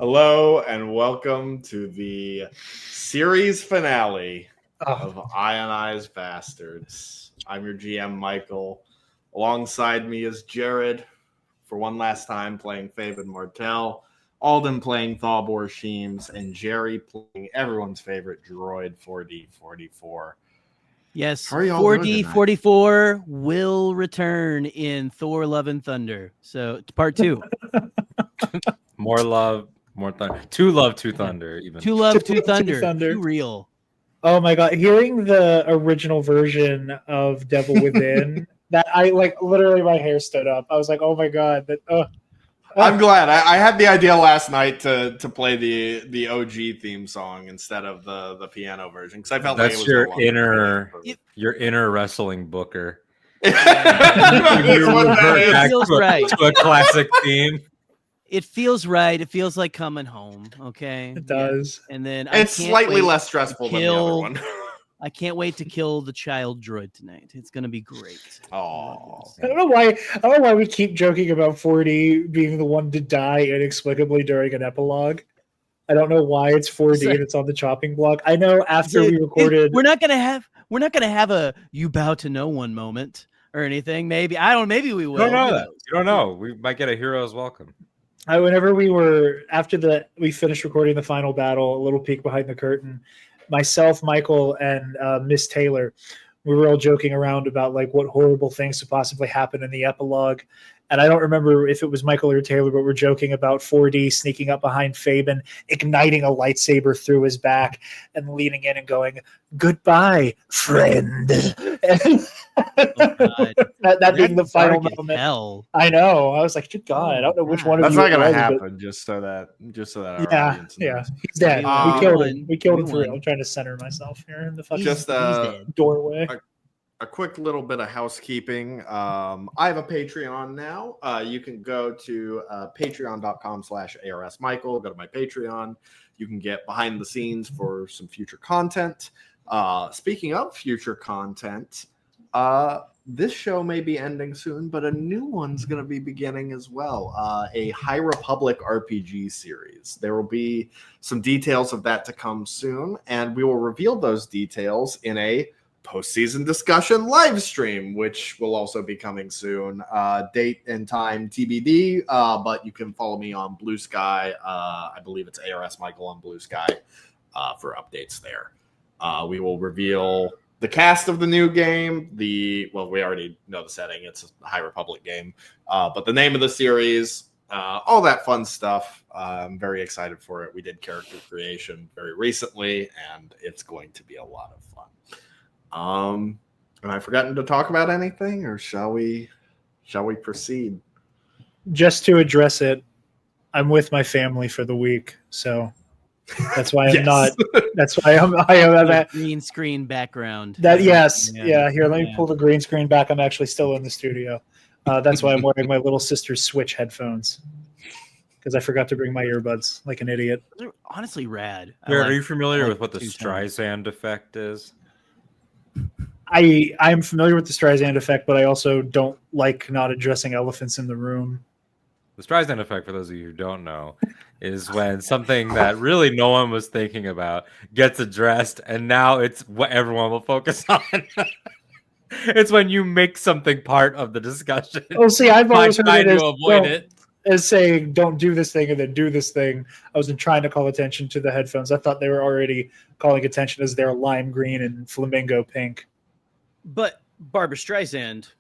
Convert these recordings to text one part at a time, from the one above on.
Hello and welcome to the series finale of Ionized Basterds. I'm your GM, Michael. Alongside me is Jared, for one last time playing Faven Martell, Alden playing Thalbor Sheems, and Jerry playing everyone's favorite droid 4D44. Yes, How are y'all doing tonight? 4D44 will return in Thor Love and Thunder. So it's part 2. More love, more thunder. Two love, two thunder. Even Two love, two Two thunder. thunder. Too real. Oh my god! Hearing the original version of Devil Within, that I literally my hair stood up. I was like, "Oh my god!" I'm glad. I had the idea last night to play the OG theme song instead of the piano version because I felt that's like it was your no longer your inner wrestling booker. That's what that is. It feels right. To a classic theme. It feels right. It feels like coming home. Okay, It does. And then It's slightly less stressful than the other one. I can't wait to kill the child droid tonight. It's gonna be great. Oh, I don't know why we keep joking about 40 being the one to die inexplicably during an epilogue. I don't know why it's 4D and it's on the chopping block. I know after we recorded, we're not gonna have a "you bow to no one" moment or anything. Maybe Maybe we will. You don't know that. You don't know. We might get a hero's welcome. Whenever we finished recording the final battle, a little peek behind the curtain, myself, Michael, and Miss Taylor, we were all joking around about what horrible things could possibly happen in the epilogue. And I don't remember if it was Michael or Taylor, but we're joking about 4D sneaking up behind Fabian, igniting a lightsaber through his back, and leaning in and going, "Goodbye, friend." that being the final moment. Hell. I know. I was like, "Good God!" I don't know which one of that's you. not gonna it was, happen. Just so that our audience knows. He's dead. We killed him. We killed him for won. real. I'm trying to center myself here in the fucking Just doorway. A quick little bit of housekeeping. I have a Patreon now. You can go to patreon.com/ARSMichael. Go to my Patreon. You can get behind the scenes for some future content. Speaking of future content, this show may be ending soon, but a new one's going to be beginning as well. A High Republic RPG series. There will be some details of that to come soon, and we will reveal those details in a postseason discussion live stream, which will also be coming soon. Date and time TBD, but you can follow me on Blue Sky. I believe it's ARS Michael on Blue Sky for updates there. We will reveal the cast of the new game. We already know the setting. It's a High Republic game, but the name of the series, all that fun stuff. I'm very excited for it. We did character creation very recently, and it's going to be a lot of fun. Am I forgotten to talk about anything, or shall we proceed? Just to address it, I'm with my family for the week, so that's why I'm not. That's why I am that green screen background. Here, let me pull the green screen back. I'm actually still in the studio. That's why I'm wearing my little sister's Switch headphones, because I forgot to bring my earbuds like an idiot. They're honestly rad. Are you familiar with what the Streisand effect is? I'm familiar with the Streisand effect, but I also don't like not addressing elephants in the room. The Streisand effect, for those of you who don't know, is when something that really no one was thinking about gets addressed, and now it's what everyone will focus on. It's when you make something part of the discussion. Oh, see, I've always heard it avoid it. As saying, "Don't do this thing," and then do this thing. I wasn't trying to call attention to the headphones. I thought they were already calling attention as their lime green and flamingo pink. But Barbara Streisand,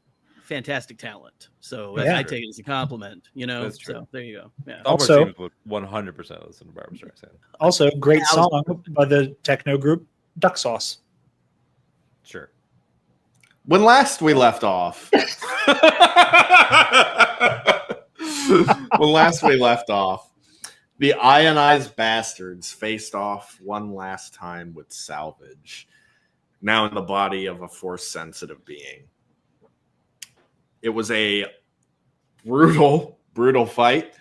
fantastic talent. So I take it as a compliment, That's true. So there you go. Yeah. Also, 100% listen to Barbara Streisand. Also, great song by the techno group Duck Sauce. Sure. When last we left off, the Ionized Basterds faced off one last time with Salvage, now in the body of a Force-sensitive being. It was a brutal fight.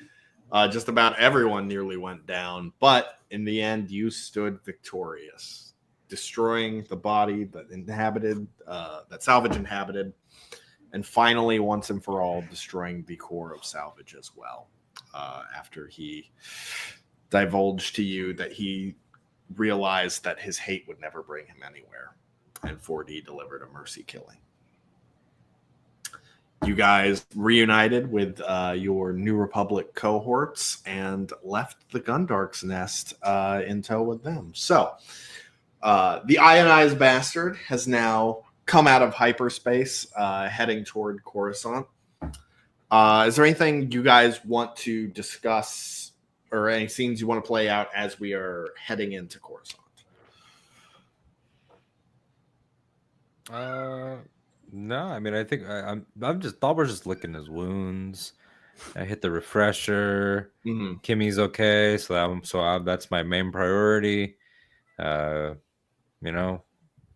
Just about everyone nearly went down, but in the end, you stood victorious, destroying the body that Salvage inhabited, and finally, once and for all, destroying the core of Salvage as well. After he divulged to you that he realized that his hate would never bring him anywhere, and 4D delivered a mercy killing. You guys reunited with your New Republic cohorts and left the Gundark's nest in tow with them. So, the Ionized Bastard has now come out of hyperspace, heading toward Coruscant. Is there anything you guys want to discuss, or any scenes you want to play out as we are heading into Coruscant? No, I mean, I think I'm just thought we're just licking his wounds. I hit the refresher. Mm-hmm. Kimmy's okay, so that's my main priority.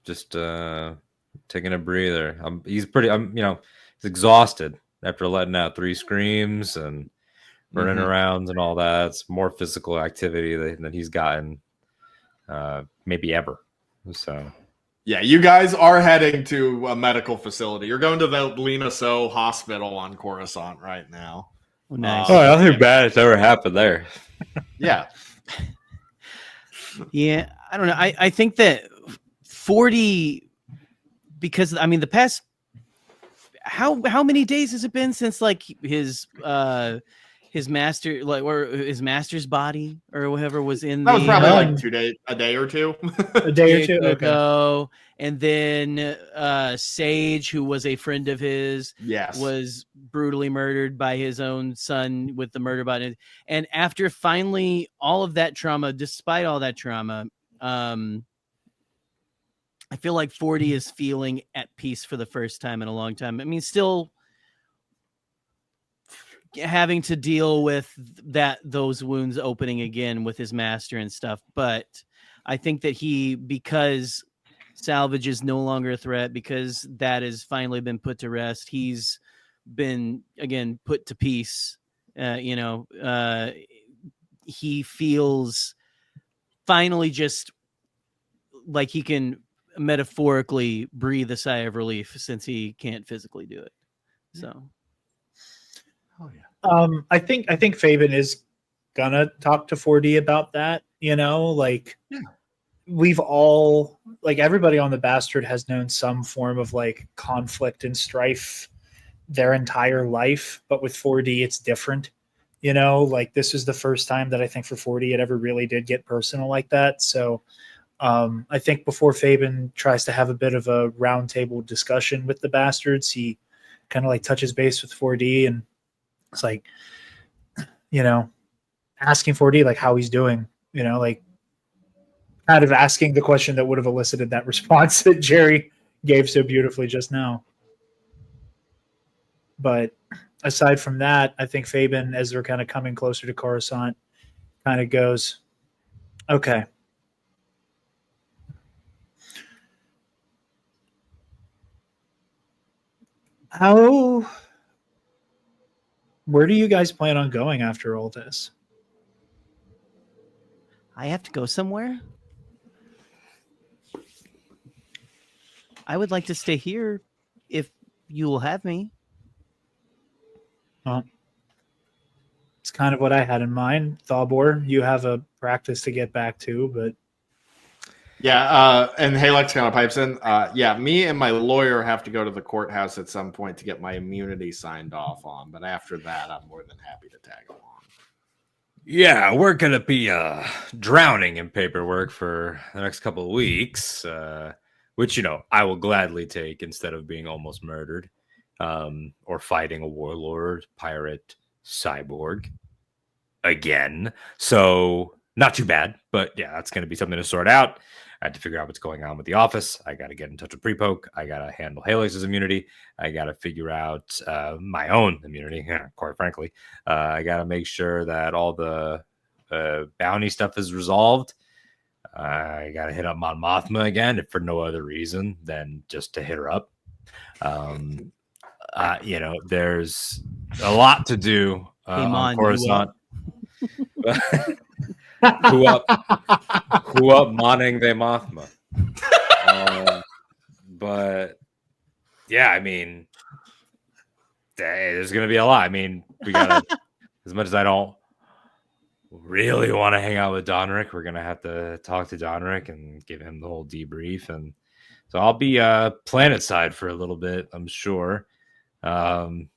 Just taking a breather. He's exhausted after letting out 3 screams and running around and all that. It's more physical activity than he's gotten maybe ever. So. Yeah, you guys are heading to a medical facility. You're going to the Lena So Hospital on Coruscant right now. Nice. Nothing bad has ever happened there. Yeah. Yeah, I don't know. I think that 40, because I mean the past how many days has it been since like his master, like, or his master's body or whatever was in that was the probably like a day or two. A day or two ago. And then Sage, who was a friend of his, was brutally murdered by his own son with the murder button. And after finally all of that trauma, despite all that trauma, I feel like 40 is feeling at peace for the first time in a long time. I mean, still having to deal with those wounds opening again with his master and stuff. But I think that because Salvage is no longer a threat, because that has finally been put to rest, he's been again put to peace. He feels finally just like he can metaphorically breathe a sigh of relief since he can't physically do it. So. Oh yeah. I think Fabian is gonna talk to 4D about that. We've all, like, everybody on the Bastard has known some form of like conflict and strife their entire life, but with 4D it's different. This is the first time that I think for 4D it ever really did get personal like that. So I think before Fabian tries to have a bit of a roundtable discussion with the Bastards, he kind of like touches base with 4D, and it's like, asking 4D like how he's doing, like kind of asking the question that would have elicited that response that Jerry gave so beautifully just now. But aside from that, I think Fabian, as they're kind of coming closer to Coruscant, kind of goes, okay. Where do you guys plan on going after all this? I have to go somewhere. I would like to stay here if you will have me. Well, it's kind of what I had in mind. Thalbor, you have a practice to get back to, but yeah, and Halix kind of pipes in. Me and my lawyer have to go to the courthouse at some point to get my immunity signed off on, but after that, I'm more than happy to tag along. Yeah, we're gonna be drowning in paperwork for the next couple of weeks, which I will gladly take instead of being almost murdered, or fighting a warlord, pirate, cyborg again. So not too bad, but yeah, that's gonna be something to sort out. I had to figure out what's going on with the office. I got to get in touch with Prepoke. I got to handle Halix's immunity. I got to figure out my own immunity, quite frankly. I got to make sure that all the bounty stuff is resolved. I got to hit up Mon Mothma again, if for no other reason than just to hit her up. There's a lot to do on Coruscant. Who up Moning the Mothma. But yeah, I mean, there's gonna be a lot. I mean, we gotta as much as I don't really want to hang out with Donrick, we're gonna have to talk to Donrick and give him the whole debrief. And so I'll be planet side for a little bit, I'm sure. I'm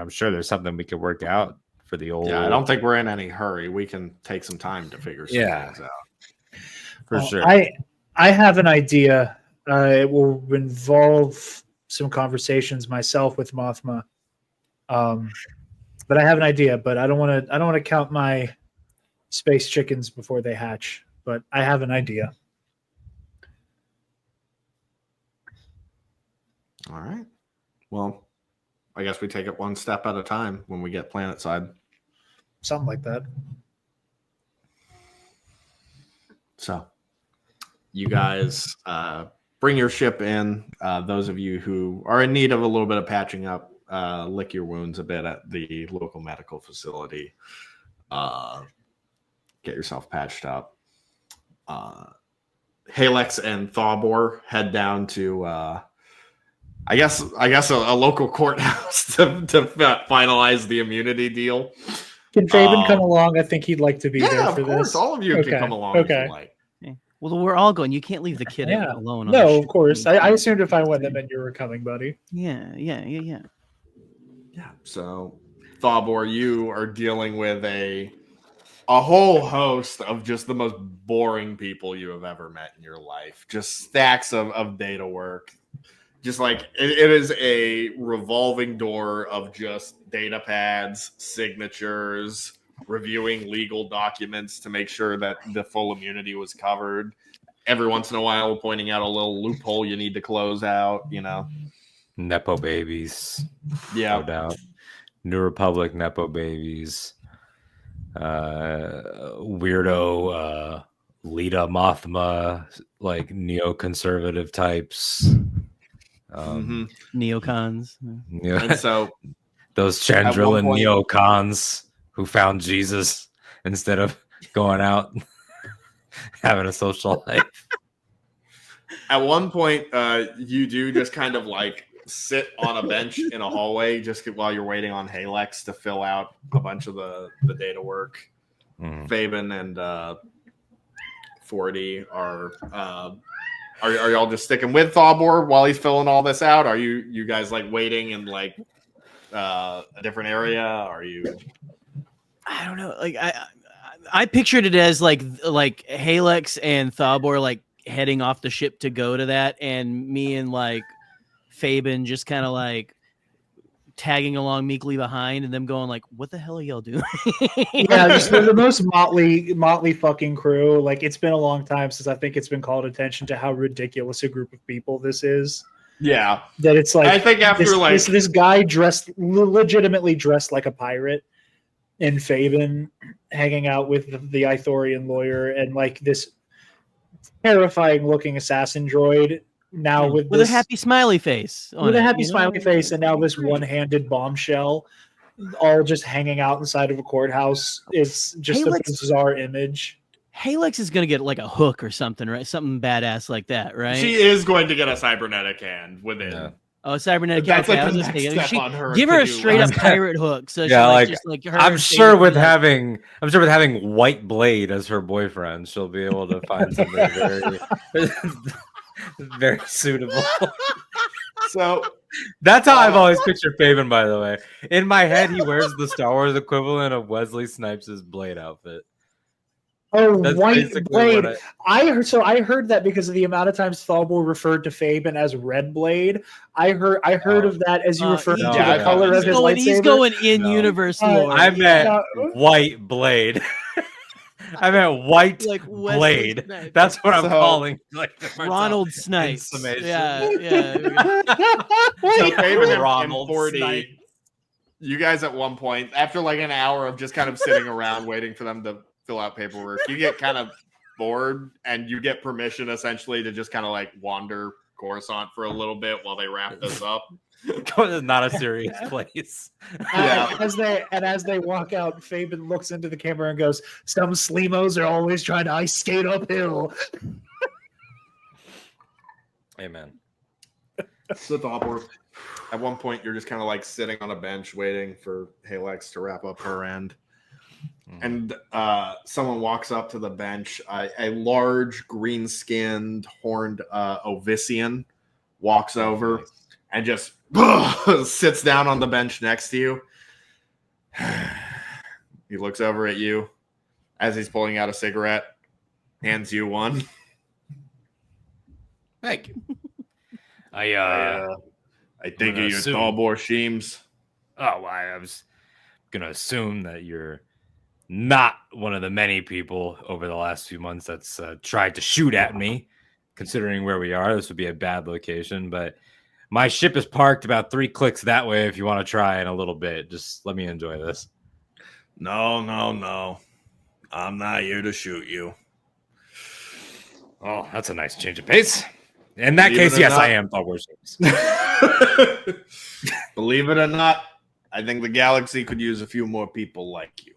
sure there's something we could work out for the old. Yeah, I don't think we're in any hurry. We can take some time to figure some things out. For sure. I have an idea. It will involve some conversations myself with Mothma. But I have an idea, but I don't want to count my space chickens before they hatch, but I have an idea. All right. Well, I guess we take it one step at a time when we get planet side. Something like that. So you guys bring your ship in. Those of you who are in need of a little bit of patching up, lick your wounds a bit at the local medical facility. Get yourself patched up. Halex and Thawbor head down to, I guess a local courthouse to finalize the immunity deal. Can Fabian come along? I think he'd like to be there for of course. this. All of you can come along if you like. Well, we're all going. You can't leave the kid alone. No, of course. I assumed if I went, that meant you were coming, buddy. Yeah. Yeah. So, Thawbor, you are dealing with a whole host of just the most boring people you have ever met in your life. Just stacks of data work. Just like it is a revolving door of just data pads, signatures, reviewing legal documents to make sure that the full immunity was covered. Every once in a while, pointing out a little loophole you need to close out, Nepo babies. Yeah. No doubt. New Republic Nepo babies. Weirdo Lita Mothma, like neoconservative types. Neocons. And so those Chandrilan neocons who found Jesus instead of going out having a social life. At one point, you do just kind of like sit on a bench in a hallway just while you're waiting on Halex to fill out a bunch of the data work. Fabian and 40 are y'all just sticking with Thawbor while he's filling all this out? Are you guys like waiting in like a different area? Are you? I don't know. Like I pictured it as like Halex and Thawbor like heading off the ship to go to that, and me and like Fabian just kind of like tagging along meekly behind, and them going like, "What the hell are y'all doing?" Yeah, just the most motley fucking crew. Like, it's been a long time since I think it's been called attention to how ridiculous a group of people this is. Yeah, that it's like I think after this guy legitimately dressed like a pirate, and Fabian hanging out with the Ithorian lawyer, and like this terrifying looking assassin droid. Now with a happy smiley face, and now this one-handed bombshell, all just hanging out inside of a courthouse. It's just a bizarre image. Halex is going to get like a hook or something, right? Something badass like that, right? She is going to get a cybernetic hand within. Yeah. Oh, cybernetic. That's okay, like the next step on her. Give her a straight up pirate hook. So yeah, her I'm sure with having White Blade as her boyfriend, she'll be able to find something very very suitable. So that's how I've always pictured Fabian, by the way. In my head, he wears the Star Wars equivalent of Wesley Snipes' Blade outfit. Oh, that's White Blade. I heard that because of the amount of times Thawbor referred to Fabian as Red Blade. I heard of that as you referred to the color of his lightsaber. He's going in universe lore. I meant White Blade. I meant White like Blade. That's what I'm calling. Like Ronald Snipes. Yeah. So Fabian and 40. You guys at one point, after like an hour of just kind of sitting around waiting for them to fill out paperwork, you get kind of bored, and you get permission essentially to just kind of like wander Coruscant for a little bit while they wrap this up. Not a serious place. Yeah. As they walk out, Fabian looks into the camera and goes, "Some sleemos are always trying to ice skate uphill." Amen. So Thawbor, at one point you're just kind of like sitting on a bench waiting for Halex to wrap up her end. And someone walks up to the bench. A large, green-skinned, horned Ovician walks over and just sits down on the bench next to you. He looks over at you as he's pulling out a cigarette, hands you one. Thank you. I think of your Dalbor Sheems. Oh, I was going to assume that you're not one of the many people over the last few months that's tried to shoot at me. Considering where we are, this would be a bad location, but my ship is parked about 3 clicks that way if you want to try in a little bit. Just let me enjoy this. No. I'm not here to shoot you. Oh, that's a nice change of pace. In that case, yes, I am Dalbor Sheems. Believe it or not, I think the galaxy could use a few more people like you.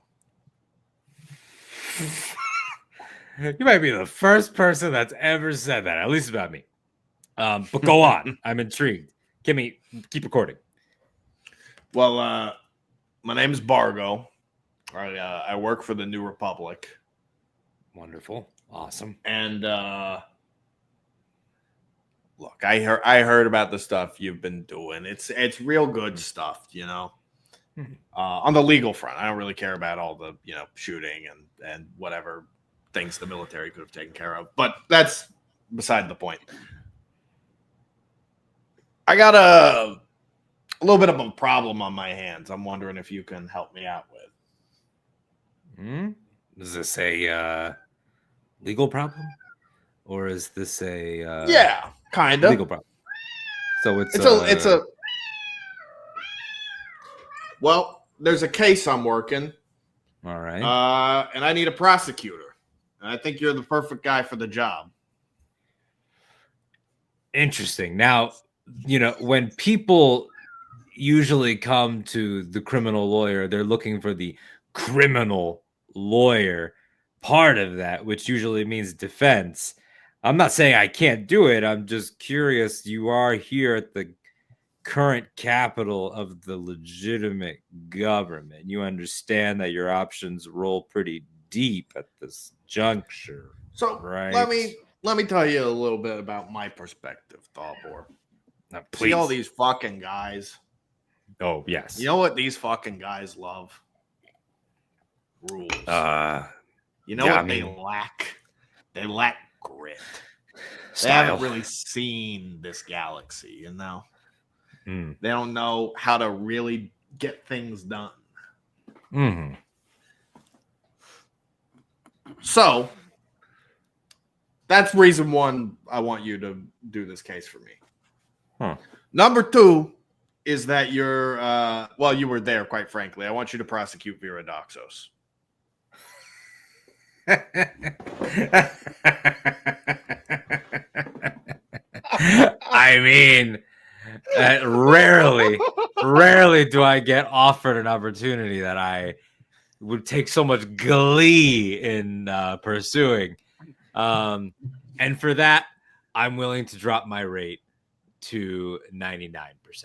You might be the first person that's ever said that, at least about me. But go on. I'm intrigued. Keep recording. Well, my name's Bargo. I work for the New Republic. Wonderful. Awesome. And look, I heard about the stuff you've been doing. It's real good stuff, you know. On the legal front, I don't really care about all the, you know, shooting and whatever things the military could have taken care of. But that's beside the point. I got a little bit of a problem on my hands. I'm wondering if you can help me out with. Is this a legal problem, or is this a yeah, kind of legal problem? So it's a well, there's a case I'm working. All right. And I need a prosecutor. And I think you're the perfect guy for the job. Interesting. Now, you know, when people usually come to the criminal lawyer, they're looking for the criminal lawyer part of that, which usually means defense. I'm not saying I can't do it. I'm just curious. You are here at the current capital of the legitimate government. You understand that your options roll pretty deep at this juncture. So right? let me tell you a little bit about my perspective, Dalbor. See all these fucking guys. Oh, yes. You know what these fucking guys love? Rules. You know what they lack? They lack grit. They haven't really seen this galaxy, you know? They don't know how to really get things done. So, that's reason one I want you to do this case for me. Number two is that you're, well, you were there, quite frankly. I want you to prosecute Viridoxos. I mean, rarely do I get offered an opportunity that I would take so much glee in pursuing. And for that, I'm willing to drop my rate to 99%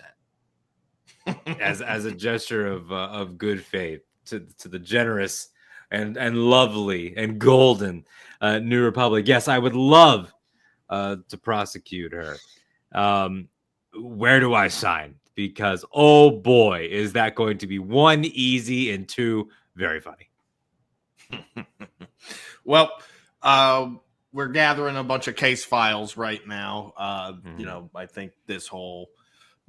as a gesture of good faith to the generous and lovely and golden New Republic. Yes, I would love to prosecute her. Where do I sign? Because, oh boy, is that going to be 1, easy, and 2, very funny. Well, we're gathering a bunch of case files right now. You know, I think this whole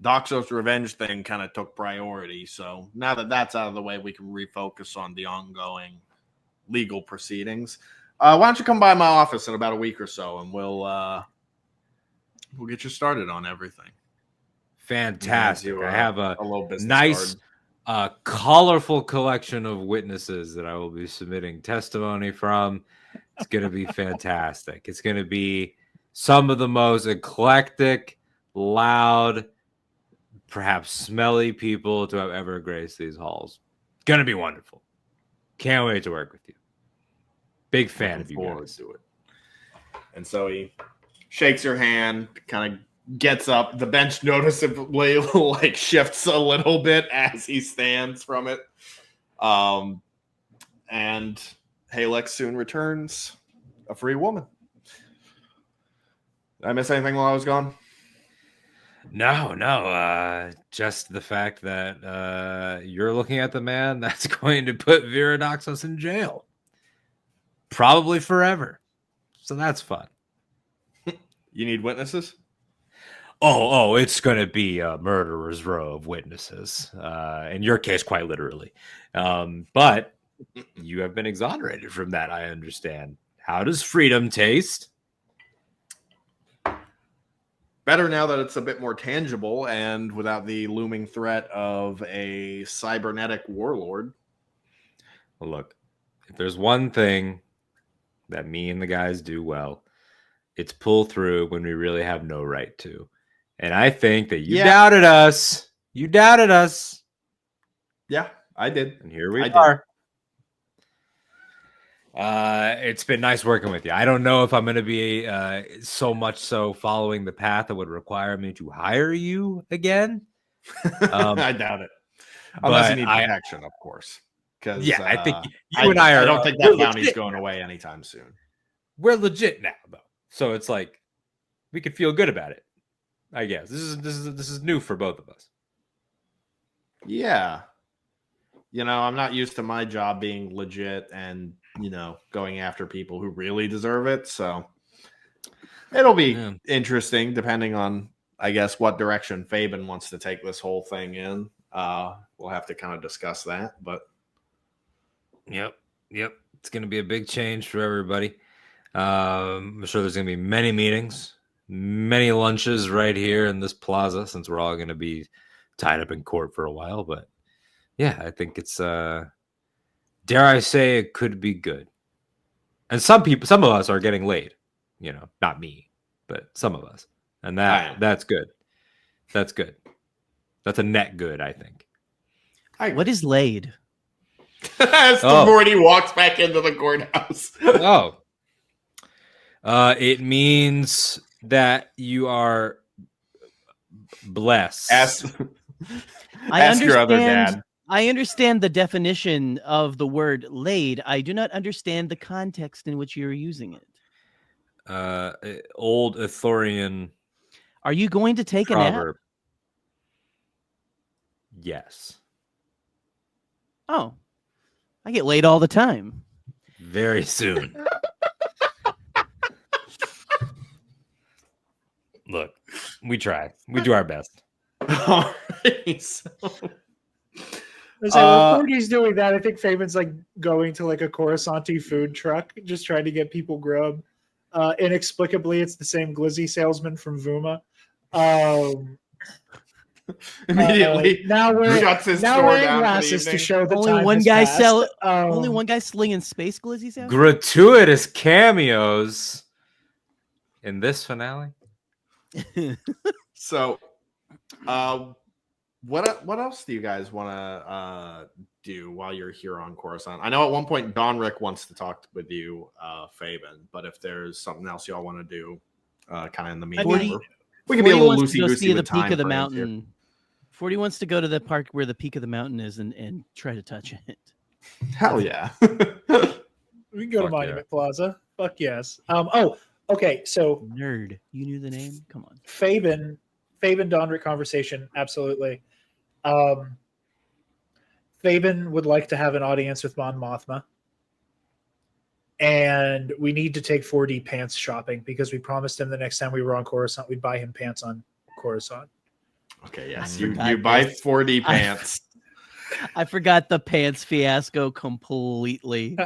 Doxos revenge thing kind of took priority. So now that that's out of the way, we can refocus on the ongoing legal proceedings. Why don't you come by my office in about a week or so, and we'll get you started on everything. Fantastic. I have a little nice, colorful collection of witnesses that I will be submitting testimony from. It's going to be fantastic. It's going to be some of the most eclectic, loud, perhaps smelly people to have ever graced these halls. Going to be wonderful. Can't wait to work with you. Big fan of you guys. Do it. And so he shakes your hand, kind of gets up. The bench noticeably like shifts a little bit as he stands from it. and Halek soon returns a free woman. Did I miss anything while I was gone? No. Just the fact that you're looking at the man that's going to put Viridoxos in jail. Probably forever. So that's fun. You need witnesses? Oh, it's going to be a murderer's row of witnesses. In your case, quite literally. But you have been exonerated from that, I understand. How does freedom taste? Better now that it's a bit more tangible and without the looming threat of a cybernetic warlord. Well, look, if there's one thing that me and the guys do well, it's pull through when we really have no right to. And I think that you doubted us. You doubted us. Yeah, I did. And here we are. It's been nice working with you. I don't know if I'm going to be so much so following the path that would require me to hire you again. I doubt it. Unless you need protection, of course. Because I think you and I are. I don't think that bounty's going away anytime soon. We're legit now, though, so it's like we could feel good about it. I guess this is new for both of us. Yeah, I'm not used to my job being legit and going after people who really deserve it. So it'll be interesting, depending on, I guess, what direction Fabian wants to take this whole thing in. We'll have to kind of discuss that, but. Yep. It's going to be a big change for everybody. I'm sure there's going to be many meetings, many lunches right here in this plaza, since we're all going to be tied up in court for a while. But yeah, I think it's, dare I say, it could be good. And some of us are getting laid, not me, but some of us. And that's good. That's good. That's a net good, I think. What is laid? As Morty walks back into the courthouse. It means that you are blessed. Ask your other dad. I understand the definition of the word laid. I do not understand the context in which you're using it. Old Ithorian. Are you going to take proverb. a nap? Yes. Oh. I get laid all the time. Very soon. Look, we try. We do our best. All right. So before he's doing that, I think Fabian's like going to like a Coruscanti food truck, just trying to get people grub. Inexplicably, it's the same glizzy salesman from Vuma. Immediately, now we're shuts his store down glasses to show the only time one has guy passed. only one guy slinging space glizzies out. Gratuitous cameos in this finale. So, what else do you guys want to do while you're here on Coruscant? I know at one point Donrick wants to talk with you, Fabian, but if there's something else y'all want to do, kind of in the meantime, we can be a little loosey-goosey with time. Peak of the mountain. 40 wants to go to the park where the peak of the mountain is and try to touch it. Hell yeah. We can go to Monument Plaza. Fuck yes. Okay. So nerd, you knew the name? Come on. Fabian Donrick conversation. Absolutely. Fabian would like to have an audience with Mon Mothma. And we need to take 4D pants shopping because we promised him the next time we were on Coruscant, we'd buy him pants on Coruscant. Okay, yes. You buy 4D pants. I forgot the pants fiasco completely.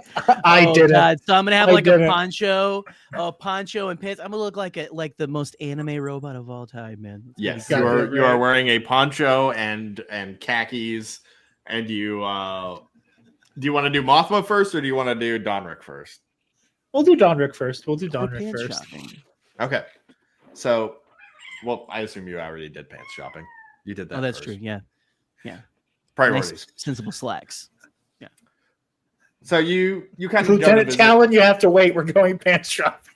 I didn't. God. So I'm gonna have like a poncho and pants. I'm gonna look like the most anime robot of all time, man. Yes, you are wearing a poncho and khakis. And you do you want to do Mothma first or do you want to do Donrick first? We'll do Donrick first. Shopping. Okay. So, well, I assume you already did pants shopping. You did that. Oh, that's first. true. Yeah. Priorities. Nice, sensible slacks. Yeah. So you kind of Lieutenant Talon, you have to wait. We're going pants shopping.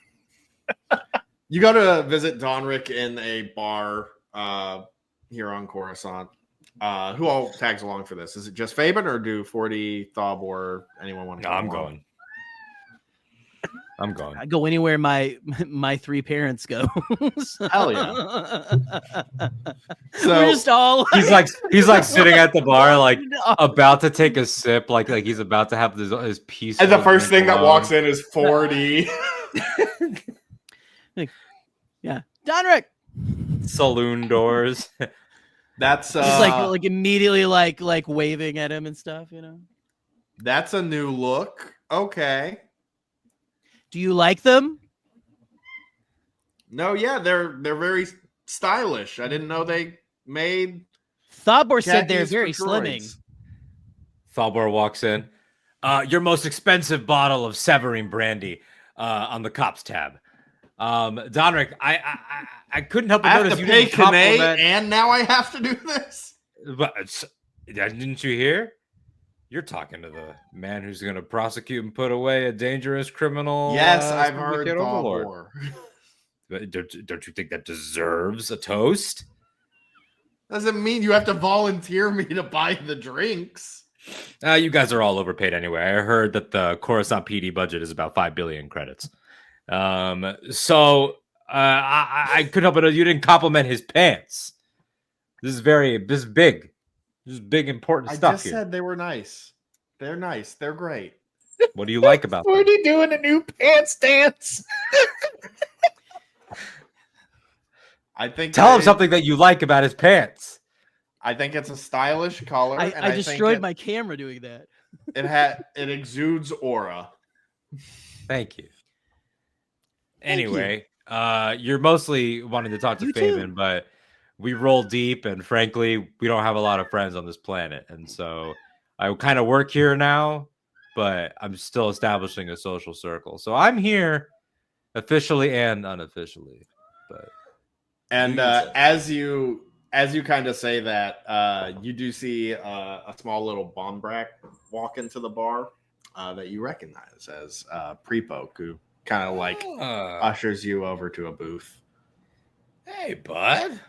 You go to visit Donrick in a bar here on Coruscant. Who all tags along for this? Is it just Fabian, or do 40, Thob, or anyone want to No, come I'm along? going. I'm going. I go anywhere my three parents go. Hell yeah. So we're just all He's like sitting at the bar, like about to take a sip, like he's about to have his piece. And the first thing that walks in is 40. Yeah, Donrick. Saloon doors. That's Just like immediately like waving at him and stuff, you know. That's a new look. Okay. Do you like them? No, yeah, they're very stylish. I didn't know they made. Thobor said they're khakis for very droids. slimming. Thalbor walks in. Your most expensive bottle of Severine brandy on the cops tab. Donrick, I couldn't help but I have notice to you pay didn't compliment. Kane, and now I have to do this. But didn't you hear? You're talking to the man who's going to prosecute and put away a dangerous criminal. Yes, I've syndicate heard overlord. But don't you think that deserves a toast? Doesn't mean you have to volunteer me to buy the drinks. You guys are all overpaid anyway. I heard that the Coruscant PD budget is about 5 billion credits. So I couldn't help but you didn't compliment his pants. This is big. This is big, important stuff. I just said they were nice. They're nice. They're great. What do you like about them? 40 doing a new pants dance. I think. Tell him something that you like about his pants. I think it's a stylish color. I destroyed my camera doing that. It exudes aura. Thank you. Anyway, you're mostly wanting to talk to Fabian, but we roll deep, and frankly, we don't have a lot of friends on this planet, and so I kind of work here now, but I'm still establishing a social circle. So I'm here officially and unofficially. But as you kind of say that, you do see a small little Bonbrak walk into the bar that you recognize as Prepoke, who kind of like ushers you over to a booth. Hey, bud.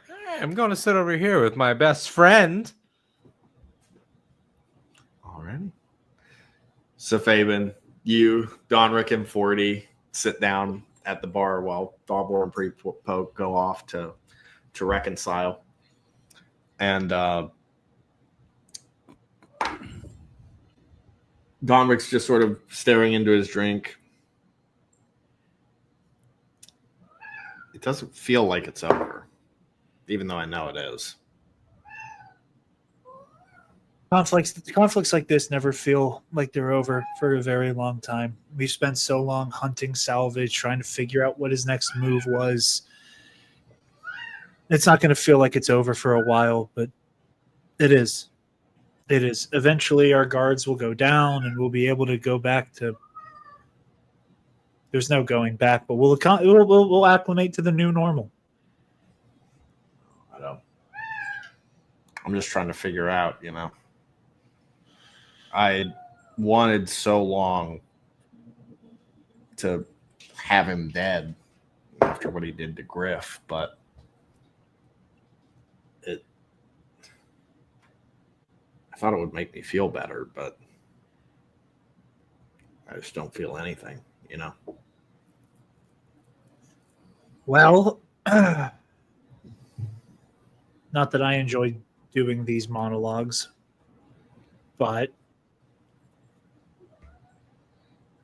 I'm going to sit over here with my best friend. Alrighty. So Fabian, you, Donrick, and 40 sit down at the bar while Thobor and Prepoke go off to reconcile. And Donrick's just sort of staring into his drink. It doesn't feel like it's over, even though I know it is. Conflicts like this never feel like they're over for a very long time. We've spent so long hunting Salvage, trying to figure out what his next move was. It's not going to feel like it's over for a while, but it is. It is. Eventually, our guards will go down, and we'll be able to go back to. There's no going back, but we'll acclimate to the new normal. I don't. I'm just trying to figure out, you know. I wanted so long to have him dead after what he did to Griff, but I thought it would make me feel better, but I just don't feel anything, you know. Well, not that I enjoy doing these monologues, but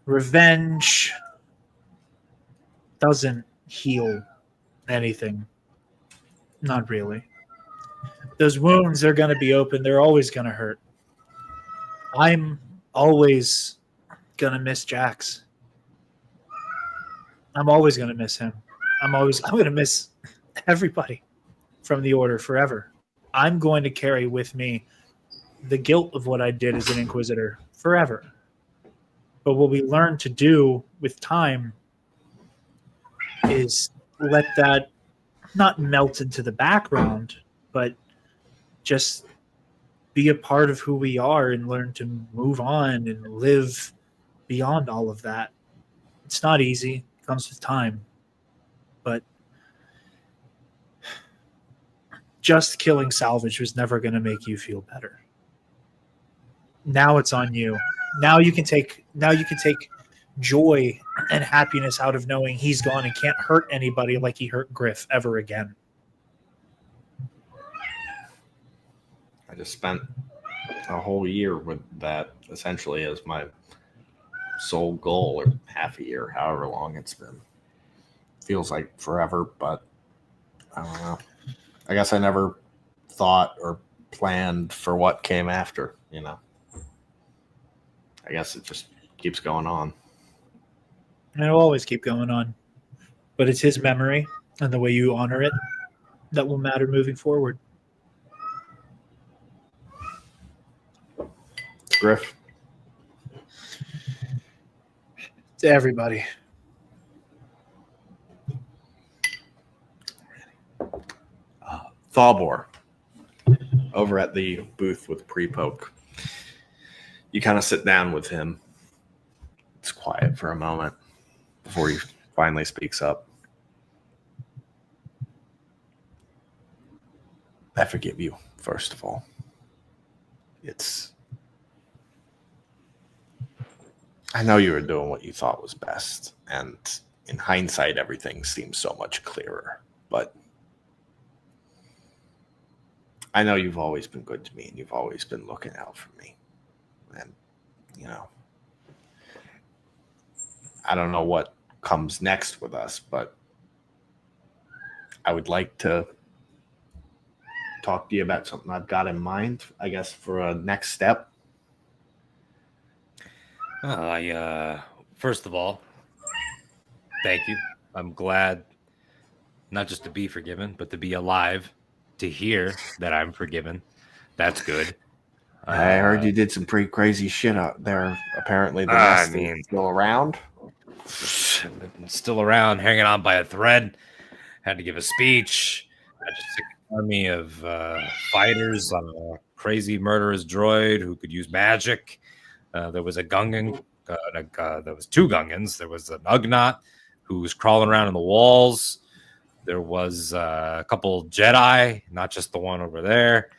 revenge doesn't heal anything. Not really. Those wounds are going to be open. They're always going to hurt. I'm always going to miss Jax. I'm always going to miss him. I'm going to miss everybody from the Order forever. I'm going to carry with me the guilt of what I did as an Inquisitor forever. But what we learn to do with time is let that not melt into the background, but just be a part of who we are and learn to move on and live beyond all of that. It's not easy. It comes with time. But just killing Salvage was never going to make you feel better. Now it's on you. Now you can take joy and happiness out of knowing he's gone and can't hurt anybody like he hurt Griff ever again. I just spent a whole year with that essentially as my sole goal, or half a year, however long it's been. Feels like forever, but I don't know. I guess I never thought or planned for what came after, you know. I guess it just keeps going on. And it'll always keep going on. But it's his memory and the way you honor it that will matter moving forward. Griff. To everybody. Thalbor, over at the booth with Pre-Poke. You kind of sit down with him. It's quiet for a moment before he finally speaks up. I forgive you, first of all. I know you were doing what you thought was best, and in hindsight, everything seems so much clearer. But I know you've always been good to me, and you've always been looking out for me. And, you know, I don't know what comes next with us, but I would like to talk to you about something I've got in mind, I guess, for a next step. First of all, thank you. I'm glad not just to be forgiven, but to be alive, to hear that I'm forgiven. That's good. I heard you did some pretty crazy shit out there. Apparently, the rest is still around. Still around, hanging on by a thread. Had to give a speech. I just took an army of fighters on a crazy murderous droid who could use magic. There was a Gungan. There was two Gungans. There was an Ugnaught who was crawling around in the walls. There was a couple Jedi, not just the one over there.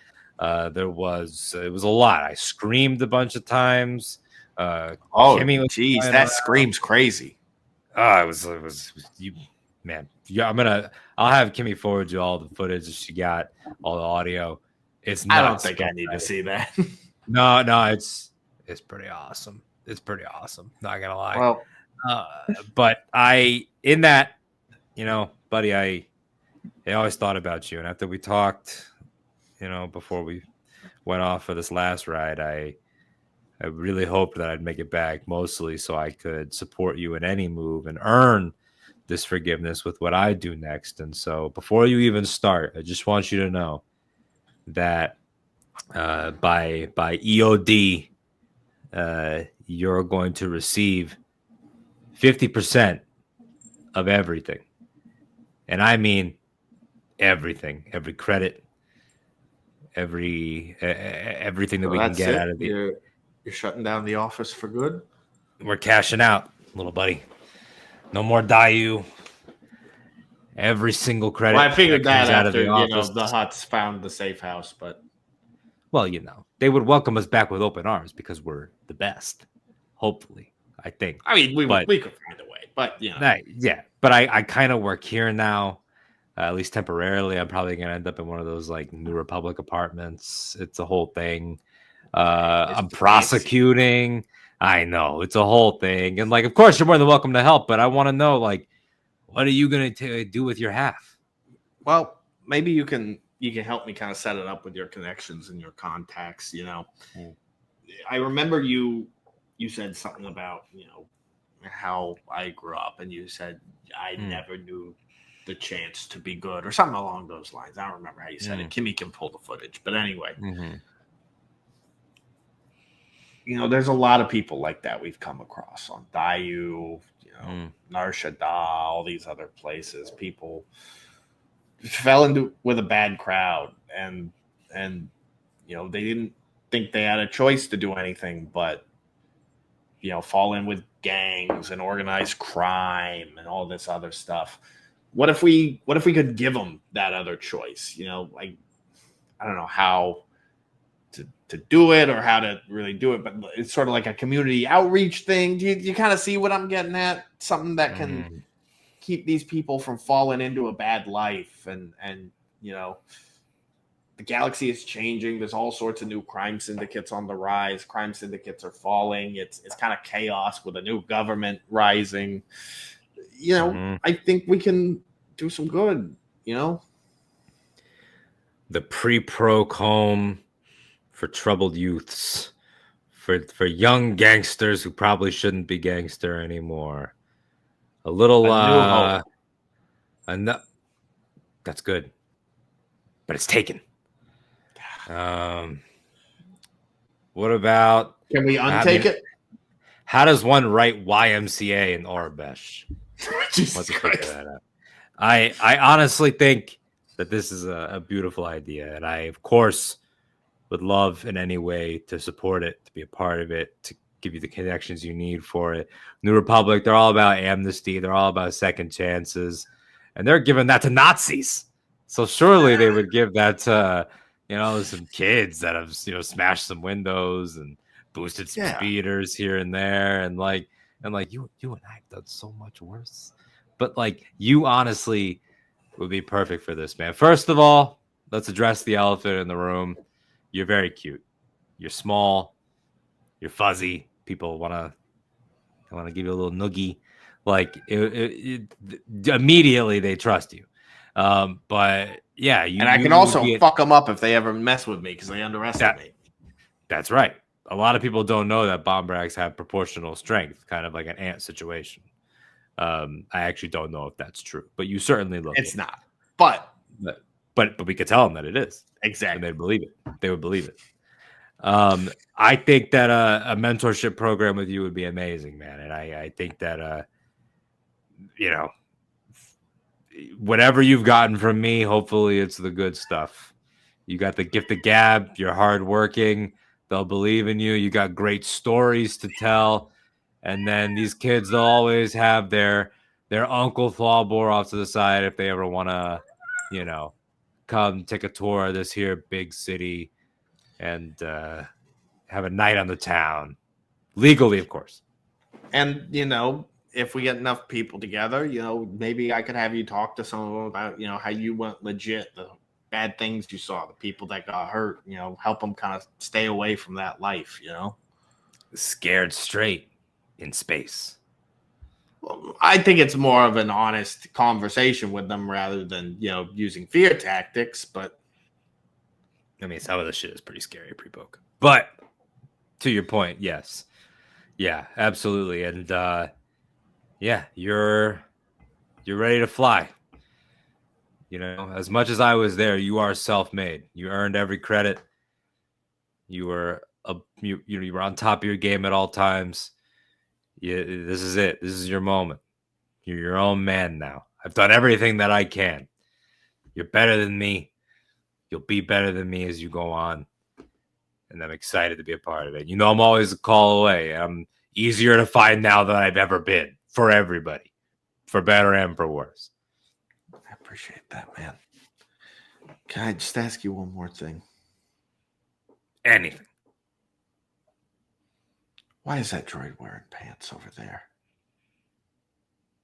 It was a lot. I screamed a bunch of times. Geez, that screams crazy. It was you, man. Yeah, I'll have Kimmy forward you all the footage that she got, all the audio. It's nuts. I don't think I need to see that. No, it's pretty awesome. It's pretty awesome. Not gonna lie. Well, but in that, buddy, I always thought about you, and after we talked, before we went off for this last ride, I really hoped that I'd make it back, mostly so I could support you in any move and earn this forgiveness with what I do next. And so before you even start, I just want you to know that by EOD, you're going to receive 50% of everything. And I mean everything, every credit, everything that we can get out of it. You're shutting down the office for good? We're cashing out, little buddy. No more Dayu. Every single credit. Well, I figured that out after, of the office. The Hutts found the safe house, but... Well, they would welcome us back with open arms because we're the best. Hopefully, I think. I mean, we could find a way, but, Yeah, but I kind of work here now, at least temporarily. I'm probably going to end up in one of those, New Republic apartments. It's a whole thing. I'm prosecuting. I know. It's a whole thing. And, of course, you're more than welcome to help, but I want to know, what are you going to do with your half? Well, maybe you can help me kind of set it up with your connections and your contacts, I remember you said something about, how I grew up, and you said I never knew the chance to be good or something along those lines. I don't remember how you said it. Kimmy can pull the footage. But anyway, there's a lot of people like that we've come across on Dayu, Nar Shaddaa, all these other places. People fell into with a bad crowd, and they didn't think they had a choice to do anything but fall in with gangs and organized crime and all this other stuff. What if we could give them that other choice? I don't know how to do it or how to really do it, but it's sort of like a community outreach thing. Do you kind of see what I'm getting at? Something that can keep these people from falling into a bad life, and you know, the galaxy is changing. There's all sorts of new crime syndicates on the rise. Crime syndicates are falling. It's kind of chaos with a new government rising. You know, I think we can do some good, you know? The pre-pro home for troubled youths, for young gangsters who probably shouldn't be gangster anymore. A little new hope. That's good. But it's taken. What about, can we untake it? How does one write YMCA in Orabesh? Jesus Christ. That out. I honestly think that this is a beautiful idea, and I of course would love in any way to support it, to be a part of it, to give you the connections you need for it. New Republic, they're all about amnesty, they're all about second chances, and they're giving that to Nazis. So surely they would give that to, you know, some kids that have, you know, smashed some windows and boosted some speeders here and there, and like you and I have done so much worse. But like, you honestly would be perfect for this, man. First of all, let's address the elephant in the room. You're very cute. You're small. You're fuzzy. People want to give you a little noogie. Like immediately they trust you. But yeah, and I can also fuck them up if they ever mess with me because they underestimate. That's right. A lot of people don't know that bomb brags have proportional strength, kind of like an ant situation. I actually don't know if that's true, but you certainly look. It's not, but we could tell them that it is. Exactly, and they'd believe it. They would believe it. I think that a mentorship program with you would be amazing, man. And I think that you know, whatever you've gotten from me, hopefully it's the good stuff. You got the gift of gab. You're hardworking. They'll believe in you. You got great stories to tell. And then these kids, they'll always have their Uncle Thalbor off to the side if they ever want to, you know, come take a tour of this here big city and have a night on the town. Legally, of course. And, you know, if we get enough people together, you know, maybe I could have you talk to some of them about, you know, how you went legit, the bad things you saw, the people that got hurt, you know, help them kind of stay away from that life, you know? Scared straight in space. Well, I think it's more of an honest conversation with them rather than, you know, using fear tactics, but I mean, some of the shit is pretty scary pre-poke. But to your point, yes. Yeah, absolutely. And yeah, you're ready to fly. You know, as much as I was there, you are self-made. You earned every credit. You were you were on top of your game at all times. This is it. This is your moment. You're your own man now. I've done everything that I can. You're better than me. You'll be better than me as you go on. And I'm excited to be a part of it. You know, I'm always a call away. I'm easier to find now than I've ever been for everybody, for better and for worse. I appreciate that, man. Can I just ask you one more thing? Anything. Why is that droid wearing pants over there?